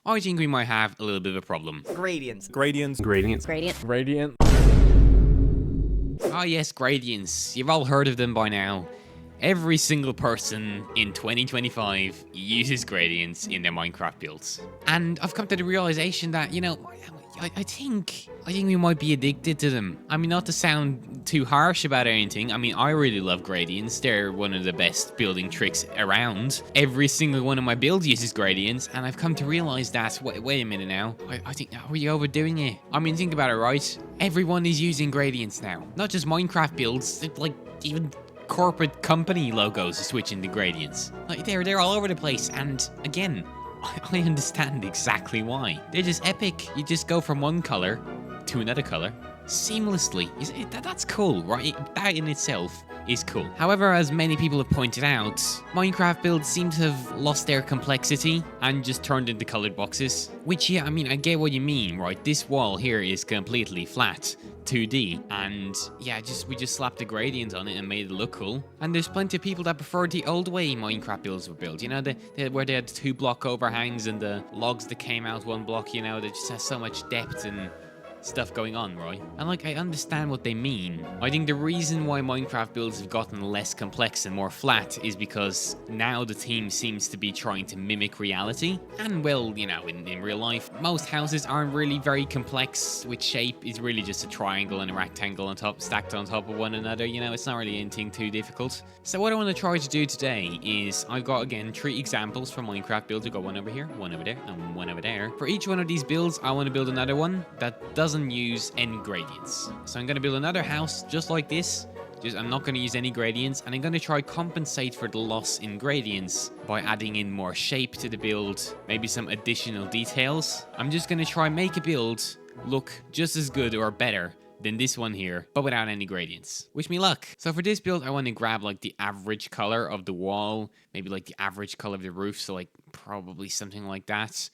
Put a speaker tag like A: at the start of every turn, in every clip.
A: I think we might have a little bit of a problem.
B: Gradients.
C: Gradients.
D: Gradients.
E: Gradient.
D: Gradient.
A: Ah yes, gradients. You've all heard of them by now. Every single person in 2025 uses gradients in their Minecraft builds. And I've come to the realization that, you know, I think we might be addicted to them. I mean, not to sound too harsh about anything. I mean, I really love gradients. They're one of the best building tricks around. Every single one of my builds uses gradients, and I've come to realize that, wait a minute now. I think, are we overdoing it? I mean, think about it, right? Everyone is using gradients now. Not just Minecraft builds, like even corporate company logos are switching to gradients. Like they're all over the place, and again, I understand exactly why. They're just epic. You just go from one color to another color seamlessly. That's cool, right? That in itself is cool. However, as many people have pointed out, Minecraft builds seem to have lost their complexity and just turned into colored boxes. Which, yeah, I mean, I get what you mean, right? This wall here is completely flat, 2D, and yeah, we just slapped a gradient on it and made it look cool. And there's plenty of people that prefer the old way Minecraft builds were built, you know, where they had 2 block overhangs and the logs that came out 1 block, you know, that just has so much depth and stuff going on, right? And like, I understand what they mean. I think the reason why Minecraft builds have gotten less complex and more flat is because now the team seems to be trying to mimic reality. And well, you know, in real life, most houses aren't really very complex, with shape is really just a triangle and a rectangle on top, stacked on top of one another. You know, it's not really anything too difficult. So what I want to try to do today is, I've got, again, 3 examples from Minecraft builds. I've got one over here, one over there, and one over there. For each one of these builds, I want to build another one that doesn't use any gradients. So I'm going to build another house just like this. I'm not going to use any gradients, and I'm going to try compensate for the loss in gradients by adding in more shape to the build, maybe some additional details. I'm just going to try make a build look just as good or better than this one here, but without any gradients. Wish me luck. So for this build, I want to grab like the average color of the wall, maybe like the average color of the roof, so like probably something like that.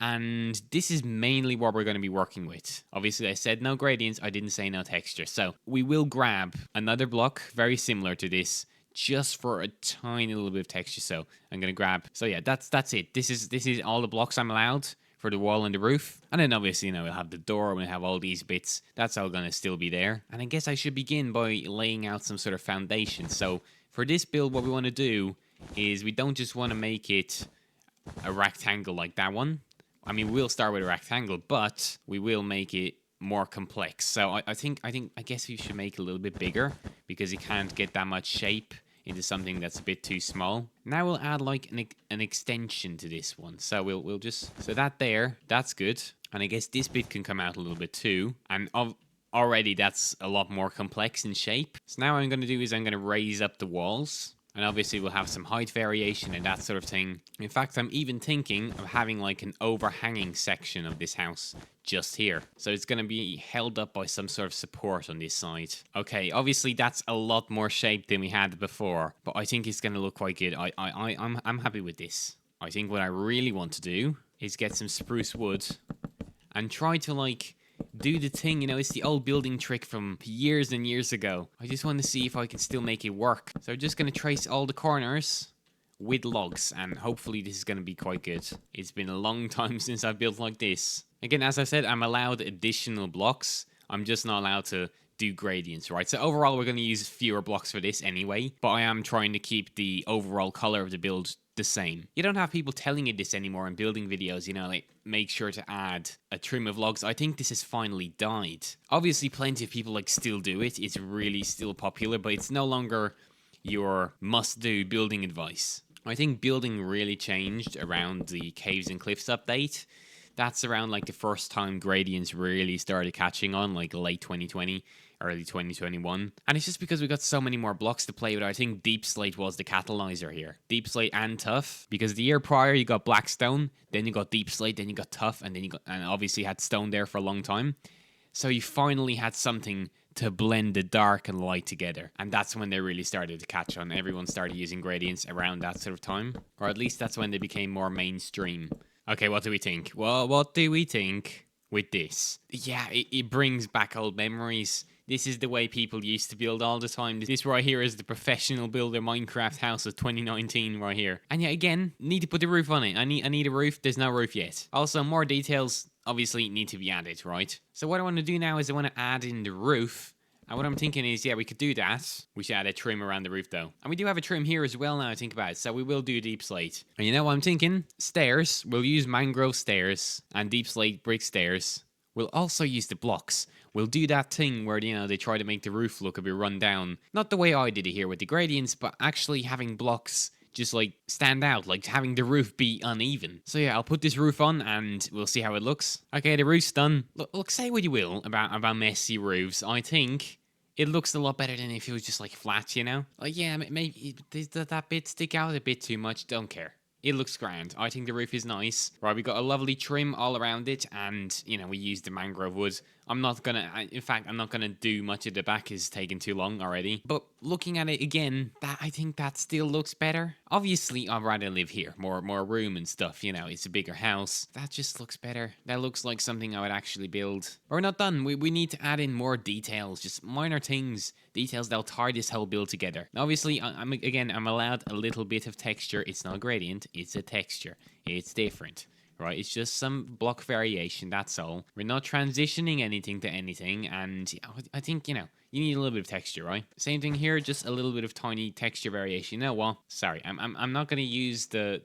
A: And this is mainly what we're going to be working with. Obviously, I said no gradients. I didn't say no texture. So we will grab another block very similar to this, just for a tiny little bit of texture. So I'm going to grab. So yeah, that's it. This is all the blocks I'm allowed for the wall and the roof. And then obviously, you know, we'll have the door, we'll have all these bits. That's all going to still be there. And I guess I should begin by laying out some sort of foundation. So for this build, what we want to do is we don't just want to make it a rectangle like that one. I mean, we'll start with a rectangle, but we will make it more complex. So I guess we should make it a little bit bigger, because you can't get that much shape into something that's a bit too small. Now we'll add like an extension to this one. So we'll just, so that's good. And I guess this bit can come out a little bit too. And already that's a lot more complex in shape. So now what I'm going to do is I'm going to raise up the walls. And obviously we'll have some height variation and that sort of thing. In fact, I'm even thinking of having like an overhanging section of this house just here. So it's going to be held up by some sort of support on this side. Okay, obviously that's a lot more shape than we had before, but I think it's going to look quite good. I'm happy with this. I think what I really want to do is get some spruce wood and try to like do the thing, you know, it's the old building trick from years and years ago. I just want to see if I can still make it work. So I'm just going to trace all the corners with logs, and hopefully this is going to be quite good. It's been a long time since I've built like this. Again, as I said, I'm allowed additional blocks. I'm just not allowed to do gradients, right? So overall, we're going to use fewer blocks for this anyway, but I am trying to keep the overall color of the build the same. You don't have people telling you this anymore in building videos, you know, like make sure to add a trim of logs. I think this has finally died. Obviously, plenty of people like still do it. It's really still popular, but it's no longer your must-do building advice. I think building really changed around the Caves and Cliffs update. That's around like the first time gradients really started catching on, like late 2020. Early 2021. And it's just because we got so many more blocks to play with. I think Deep Slate was the catalyzer here. Deep Slate and Tough. Because the year prior you got Blackstone, then you got Deep Slate, then you got Tough, and then you got, and obviously had Stone there for a long time. So you finally had something to blend the dark and light together. And that's when they really started to catch on. Everyone started using gradients around that sort of time. Or at least that's when they became more mainstream. Okay, what do we think? Well, what do we think with this? Yeah, it brings back old memories. This is the way people used to build all the time. This right here is the professional builder Minecraft house of 2019 right here. And yeah, again, need to put the roof on it. I need a roof. There's no roof yet. Also, more details obviously need to be added, right? So what I want to do now is I want to add in the roof. And what I'm thinking is, yeah, we could do that. We should add a trim around the roof, though. And we do have a trim here as well now I think about it. So we will do deep slate. And you know what I'm thinking? Stairs. We'll use mangrove stairs and deep slate brick stairs. We'll also use the blocks. We'll do that thing where, you know, they try to make the roof look a bit run down. Not the way I did it here with the gradients, but actually having blocks just like stand out, like having the roof be uneven. So yeah, I'll put this roof on and we'll see how it looks. Okay, the roof's done. Look, say what you will about messy roofs. I think it looks a lot better than if it was just like flat, you know? Like, yeah, maybe that bit stick out a bit too much. Don't care. It looks grand. I think the roof is nice. Right, we got a lovely trim all around it, and, you know, we used the mangrove wood. I'm not gonna do much of the back, it's taking too long already. But looking at it again, I think that still looks better. Obviously, I'd rather live here. More room and stuff, you know, it's a bigger house. That just looks better. That looks like something I would actually build. We're not done. We need to add in more details, just minor things. Details that'll tie this whole build together. Now, obviously, I'm allowed a little bit of texture. It's not a gradient, it's a texture. It's different. Right, it's just some block variation, that's all. We're not transitioning anything to anything, and I think, you know, you need a little bit of texture, right? Same thing here, just a little bit of tiny texture variation. You know what? Sorry, I'm not gonna use the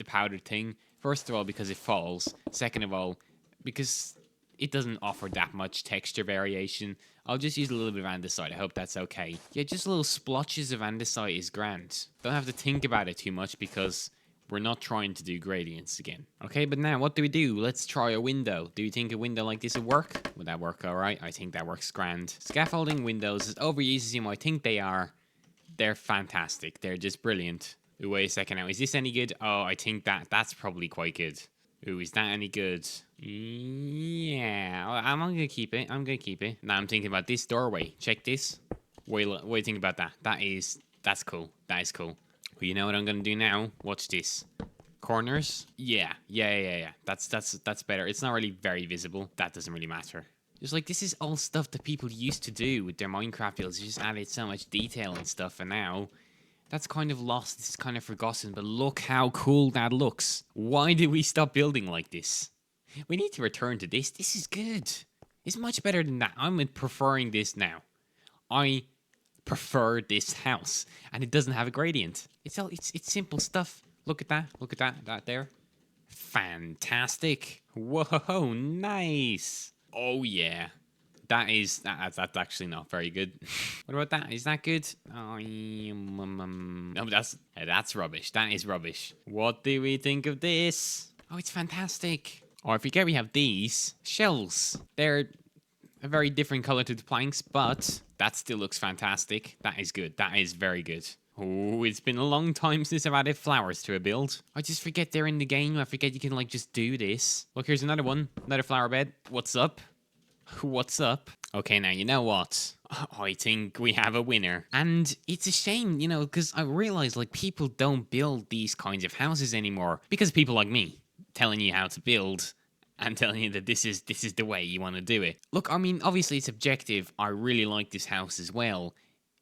A: powdered thing. First of all, because it falls. Second of all, because it doesn't offer that much texture variation. I'll just use a little bit of andesite. I hope that's okay. Yeah, just little splotches of andesite is grand. Don't have to think about it too much because we're not trying to do gradients again. Okay, but now what do we do? Let's try a window. Do you think a window like this would work? Would that work all right? I think that works grand. Scaffolding windows, as overused as you might think they are, they're fantastic. They're just brilliant. Ooh, wait a second now. Is this any good? Oh, I think that's probably quite good. Ooh, is that any good? Yeah, I'm gonna keep it. I'm gonna keep it. Now I'm thinking about this doorway. Check this. What do you think about that? That's cool. That is cool. Well, you know what I'm gonna do now? Watch this. Corners? Yeah. That's better. It's not really very visible. That doesn't really matter. Just like, this is all stuff that people used to do with their Minecraft builds. They just added so much detail and stuff, and now that's kind of lost. It's kind of forgotten, but look how cool that looks. Why did we stop building like this? We need to return to this. This is good. It's much better than that. I'm preferring this now. I prefer this house, and it doesn't have a gradient. It's simple stuff. Look at that. Look at that there. Fantastic. Whoa, nice. Oh yeah. That's actually not very good. What about that? Is that good? Oh, no, that's rubbish. That is rubbish. What do we think of this? Oh, it's fantastic. Or if you get, we have these shells. They're a very different color to the planks, but that still looks fantastic. That is good. That is very good. Oh, it's been a long time since I've added flowers to a build. I just forget they're in the game. I forget you can, like, just do this. Look, here's another one. Another flower bed. What's up? What's up? Okay, now, you know what? I think we have a winner. And it's a shame, you know, because I realize, like, people don't build these kinds of houses anymore. Because people like me telling you how to build and telling you that this is the way you want to do it. Look, I mean, obviously it's objective. I really like this house as well.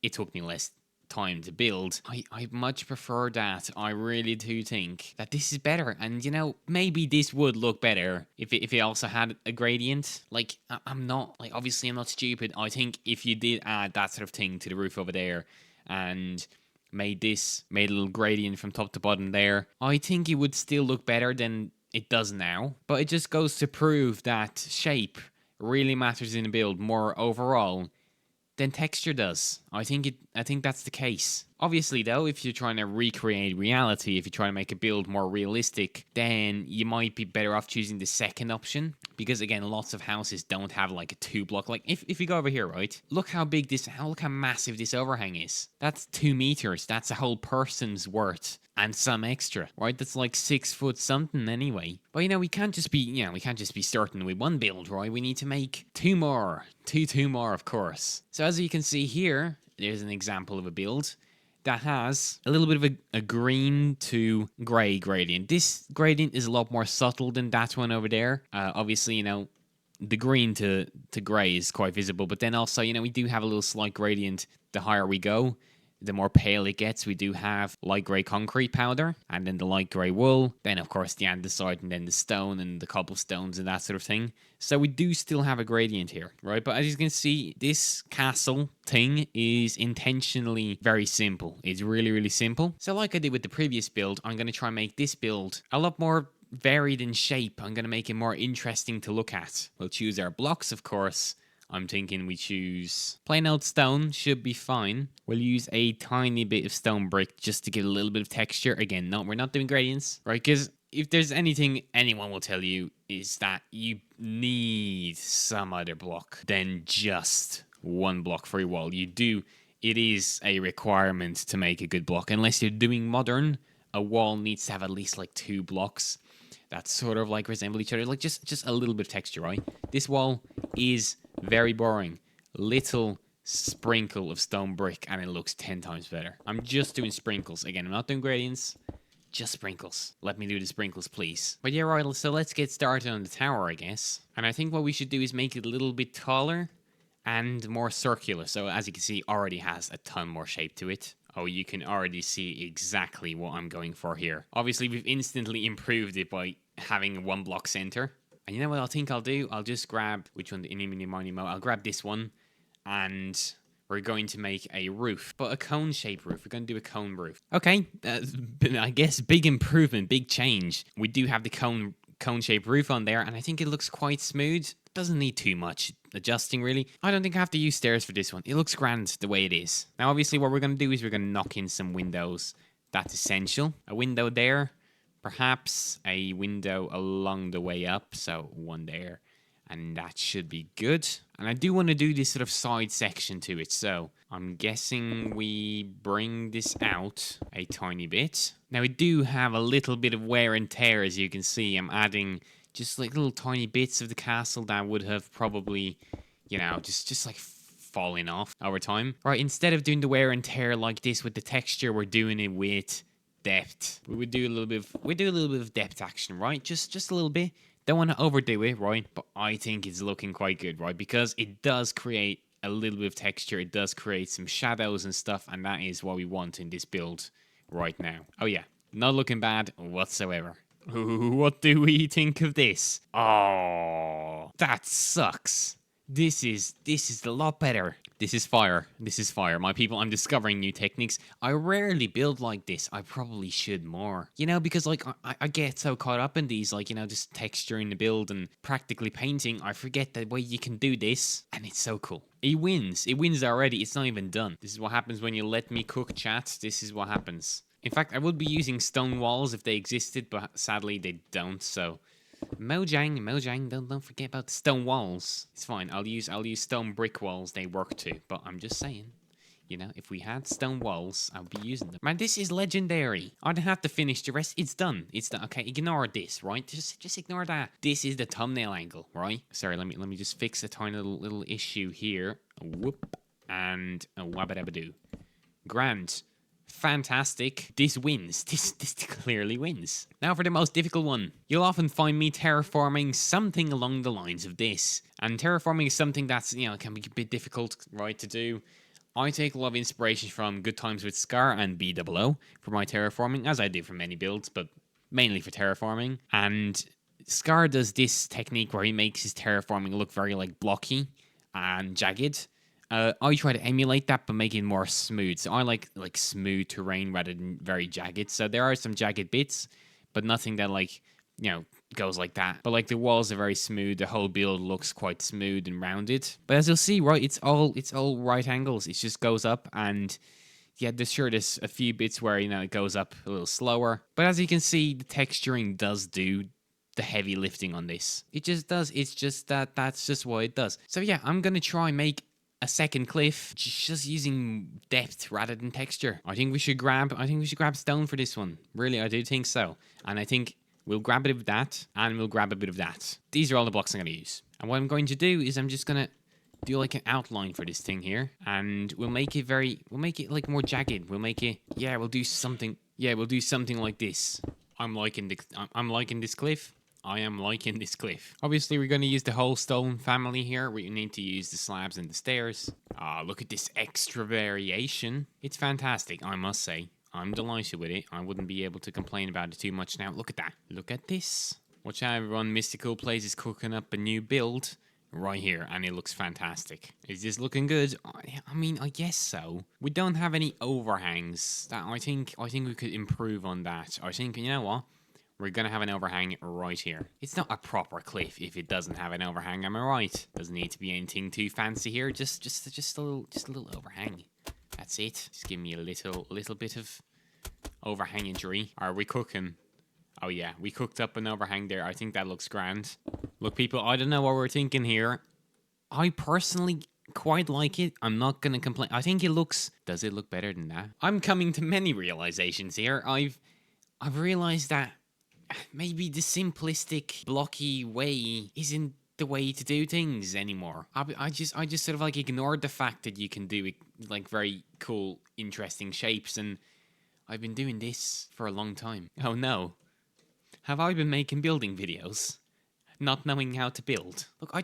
A: It took me less time to build. I much prefer that. I really do think that this is better. And, you know, maybe this would look better if it also had a gradient. Like, I'm not, like, obviously I'm not stupid. I think if you did add that sort of thing to the roof over there and made a little gradient from top to bottom there, I think it would still look better than it does now. But it just goes to prove that shape really matters in a build more overall than texture does. I think that's the case. Obviously, though, if you're trying to recreate reality, if you're trying to make a build more realistic, then you might be better off choosing the second option. Because, again, lots of houses don't have, like, a 2-block. Like, if you go over here, right? Look how massive this overhang is. That's 2 meters. That's a whole person's worth. And some extra, right? That's like 6 foot something anyway. But, you know, we can't just be starting with one build, right? We need to make 2 more. Two more, of course. So, as you can see here, there's an example of a build that has a little bit of a green to gray gradient. This gradient is a lot more subtle than that one over there. Obviously, you know, the green to gray is quite visible, but then also, we do have a little slight gradient the higher we go. The more pale it gets. We do have light grey concrete powder, and then the light grey wool, then of course the andesite, and then the stone and the cobblestones and that sort of thing. So we do still have a gradient here, right? But as you can see, this castle thing is intentionally very simple. It's really, really simple. So like I did with the previous build, I'm going to try and make this build a lot more varied in shape. I'm going to make it more interesting to look at. We'll choose our blocks, of course. I'm thinking we choose plain old stone, should be fine. We'll use a tiny bit of stone brick just to give a little bit of texture. Again, no, we're not doing gradients, right? Because if there's anything anyone will tell you is that you need some other block than just one block for your wall. You do. It is a requirement to make a good block. Unless you're doing modern, a wall needs to have at least like 2 blocks that sort of like resemble each other. Like just a little bit of texture, right? This wall is very boring. Little sprinkle of stone brick and it looks 10 times better. I'm just doing sprinkles. Again, I'm not doing gradients. Just sprinkles. Let me do the sprinkles, please. But yeah, right, so let's get started on the tower, I guess. And I think what we should do is make it a little bit taller and more circular. So as you can see, already has a ton more shape to it. Oh, you can already see exactly what I'm going for here. Obviously, we've instantly improved it by having a 1 block center. And you know what I think I'll do? I'll just grab, which one? The Inimini Mini Mo. I'll grab this one, and we're going to make a roof. But a cone-shaped roof. We're going to do a cone roof. Okay, I guess big improvement, big change. We do have the cone-shaped roof on there, and I think it looks quite smooth. Doesn't need too much adjusting, really. I don't think I have to use stairs for this one. It looks grand the way it is. Now, obviously, what we're going to do is we're going to knock in some windows. That's essential. A window there. Perhaps a window along the way up. So, one there. And that should be good. And I do want to do this sort of side section to it. So, I'm guessing we bring this out a tiny bit. Now, we do have a little bit of wear and tear, as you can see. I'm adding just like little tiny bits of the castle that would have probably, just like falling off over time. Right, instead of doing the wear and tear like this with the texture, we're doing it with depth. We do a little bit of depth action, right? Just a little bit. Don't want to overdo it, right? But I think it's looking quite good, right? Because it does create a little bit of texture. It does create some shadows and stuff, and that is what we want in this build right now. Oh yeah, not looking bad whatsoever. What do we think of this? Oh, that sucks. This is a lot better. This is fire. This is fire. My people, I'm discovering new techniques. I rarely build like this. I probably should more. Because like I get so caught up in these, like, just texturing the build and practically painting. I forget the way you can do this. And it's so cool. It wins. It wins already. It's not even done. This is what happens when you let me cook, chat. This is what happens. In fact, I would be using stone walls if they existed, but sadly they don't, so Mojang, don't forget about the stone walls. It's fine. I'll use stone brick walls. They work too. But I'm just saying, if we had stone walls, I'll be using them. Man, this is legendary. I don't have to finish the rest. It's done. It's done. Okay, ignore this, right? Just ignore that. This is the thumbnail angle, right? Sorry, let me just fix a tiny little issue here. Whoop and a wabba-dabba-doo. Grand. Fantastic. This wins. This clearly wins. Now for the most difficult one. You'll often find me terraforming something along the lines of this. And terraforming is something that's, can be a bit difficult, right, to do. I take a lot of inspiration from Good Times with Scar and BOO for my terraforming, as I do for many builds, but mainly for terraforming. And Scar does this technique where he makes his terraforming look very, like, blocky and jagged. I try to emulate that, but make it more smooth. So I like smooth terrain rather than very jagged. So there are some jagged bits, but nothing that goes like that. But like the walls are very smooth. The whole build looks quite smooth and rounded. But as you'll see, right, it's all right angles. It just goes up, and yeah, there's a few bits where it goes up a little slower. But as you can see, the texturing does do the heavy lifting on this. It just does. It's just that's just what it does. So yeah, I'm gonna try and make a second cliff just using depth rather than texture. I think we should grab stone for this one. Really, I do think so. And I think we'll grab a bit of that and we'll grab a bit of that. These are all the blocks I'm going to use. And what I'm going to do is I'm just going to do like an outline for this thing here, and we'll make it like more jagged. We'll do something like this. I'm liking this cliff. I am liking this cliff. Obviously, we're going to use the whole stone family here. We need to use the slabs and the stairs. Look at this extra variation. It's fantastic, I must say. I'm delighted with it. I wouldn't be able to complain about it too much now. Look at that. Look at this. Watch out, everyone. Mystical Place is cooking up a new build right here, and it looks fantastic. Is this looking good? I mean, I guess so. We don't have any overhangs. That I think we could improve on that. I think, you know what? We're gonna have an overhang right here. It's not a proper cliff if it doesn't have an overhang. Am I right? Doesn't need to be anything too fancy here. Just a little overhang. That's it. Just give me a little bit of overhang injury. Are we cooking? Oh yeah, we cooked up an overhang there. I think that looks grand. Look, people, I don't know what we're thinking here. I personally quite like it. I'm not gonna complain. I think it looks... Does it look better than that? I'm coming to many realizations here. I've realized that maybe the simplistic, blocky way isn't the way to do things anymore. I just sort of like ignored the fact that you can do like very cool, interesting shapes, and I've been doing this for a long time. Oh no. Have I been making building videos? Not knowing how to build? Look,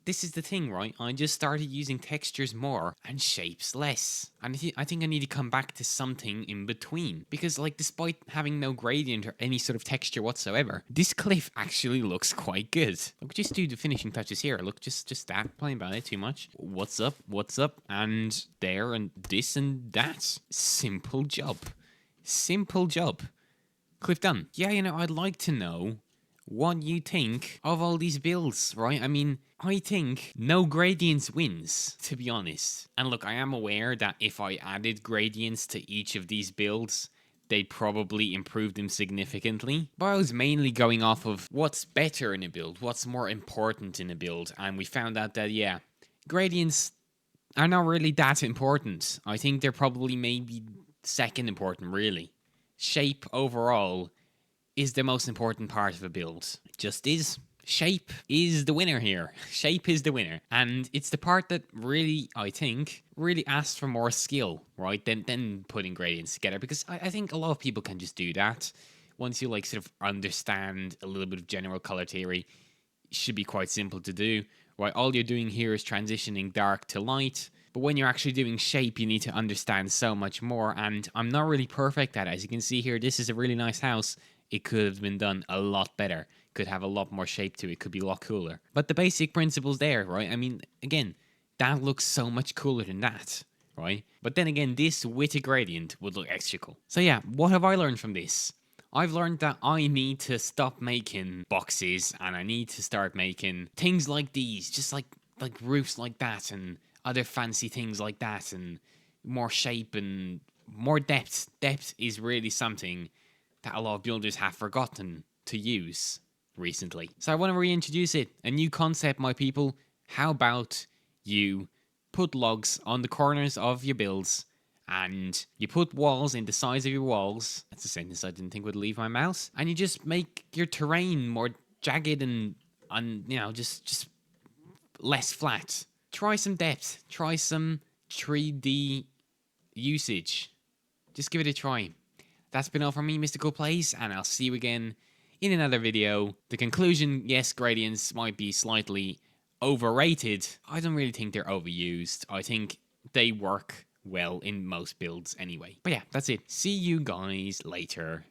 A: this is the thing, right? I just started using textures more and shapes less. And I think I need to come back to something in between. Because, like, despite having no gradient or any sort of texture whatsoever, this cliff actually looks quite good. Look, just do the finishing touches here. Look, just that. Playing about it too much. What's up? What's up? And there and this and that. Simple job. Simple job. Cliff done. Yeah, you know, I'd like to know what you think of all these builds, right? I mean, I think no gradients wins, to be honest. And look, I am aware that if I added gradients to each of these builds, they'd probably improve them significantly. But I was mainly going off of what's better in a build, what's more important in a build. And we found out that, yeah, gradients are not really that important. I think they're probably maybe second important, really. Shape overall is the most important part of a build. It just is. Shape is the winner here. Shape is the winner. And it's the part that really, I think, really asks for more skill, right? Than putting gradients together. Because I think a lot of people can just do that. Once you like sort of understand a little bit of general color theory, it should be quite simple to do. Right? All you're doing here is transitioning dark to light. But when you're actually doing shape, you need to understand so much more. And I'm not really perfect at it. As you can see here, this is a really nice house. It could have been done a lot better. Could have a lot more shape to it. Could be a lot cooler. But the basic principle's there, right? I mean, again, that looks so much cooler than that, right? But then again, this with a gradient would look extra cool. So yeah, what have I learned from this? I've learned that I need to stop making boxes and I need to start making things like these, just like roofs like that and other fancy things like that and more shape and more depth. Depth is really something that a lot of builders have forgotten to use recently. So I want to reintroduce it. A new concept, my people. How about you put logs on the corners of your builds and you put walls in the sides of your walls. That's a sentence I didn't think would leave my mouth. And you just make your terrain more jagged and you know, just less flat. Try some depth. Try some 3D usage. Just give it a try. That's been all from me, Mystical Place, and I'll see you again in another video. The conclusion, yes, gradients might be slightly overrated. I don't really think they're overused. I think they work well in most builds anyway. But yeah, that's it. See you guys later.